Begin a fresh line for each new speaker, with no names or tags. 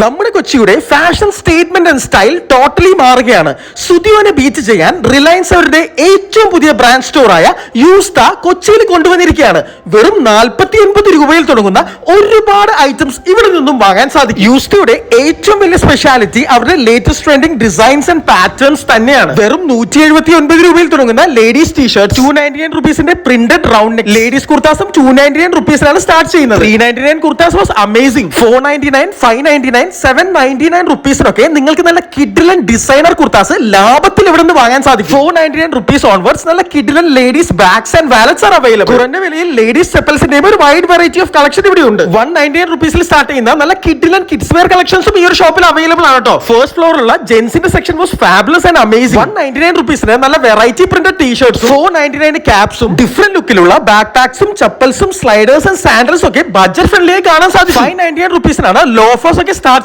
നമ്മുടെ കൊച്ചിയുടെ fashion statement and style totally മാറുകയാണ്. സുദിയോനെ ബീറ്റ് ചെയ്യാൻ റിലയൻസ് അവരുടെ ഏറ്റവും പുതിയ ബ്രാൻഡ് സ്റ്റോറായ യൂസ്ത കൊച്ചിയിൽ കൊണ്ടുവന്നിരിക്കുകയാണ്. വെറും 49 രൂപയിൽ തുടങ്ങുന്ന ഒരുപാട് ഐറ്റംസ് ഇവിടെ നിന്നും വാങ്ങാൻ സാധിക്കും. യൂസ്തയുടെ ഏറ്റവും വലിയ സ്പെഷ്യാലിറ്റി അവരുടെ latest trending designs and patterns തന്നെയാണ്. വെറും 179 രൂപയിൽ തുടങ്ങുന്ന ലേഡീസ് ടീഷർട്ട് 299 റുപ്പീസിന്റെ പ്രിന്റഡ് റൗണ്ട് നെക്ക് ലേഡീസ് കുർത്താസും 299 റുപ്പീസിലാണ് സ്റ്റാർട്ട് ചെയ്യുന്നത്. 399 കുർത്താസ് വാസ് അമേസിംഗ്. 499, 599, 799 റുപ്പീസിനൊക്കെ നിങ്ങൾക്ക് നല്ല കിഡിലൻ ഡിസൈനർ കുർത്താസ് ലാഭത്തിൽ ഇവിടെ നിന്ന് വാങ്ങാൻ സാധിക്കും. 499 റുപ്പീസ് ഓൺവേർഡ്സ് നല്ല കിഡിലൻ ladies bags and wallets are available. കുറഞ്ഞ വിലയിൽ ലേഡീസ് ചെപ്പൽസിന്റെ ഒരു വൈഡ് വെറൈറ്റി ഓഫ് കളക്ഷൻ ഇവിടെ ഉണ്ട്. 199 റുപ്പീസിൽ സ്റ്റാർട്ട് ചെയ്യുന്ന നല്ല കിഡിലൻ കിഡ്സ് വെയർ കളക്ഷൻസും ഈ ഒരു ഷോപ്പിൽ അവൈലബിൾ ആണ് കേട്ടോ. ഫസ്റ്റ് ഫ്ലോറിലുള്ള ജെൻസിന്റെ section was fabulous and amazing. 199 റുപ്പീസിന് നല്ല വെറൈറ്റി പ്രിന്റഡ് ടീഷർട്ട്സും 499 ക്യാപ്സും ഡിഫറെന്റ് ലുക്കിലുള്ള ബാക്ക് പാക്സും ചപ്പൽസും സ്ലൈഡേഴ്സ് ആൻഡ് സാൻഡൽസും ഒക്കെ ബഡ്ജറ്റ് ഫ്രണ്ട്ലി ആയി കാണാൻ സാധിക്കും. 599 റുപ്പീസിനാണ് ലോഫേഴ്സ് ഒക്കെ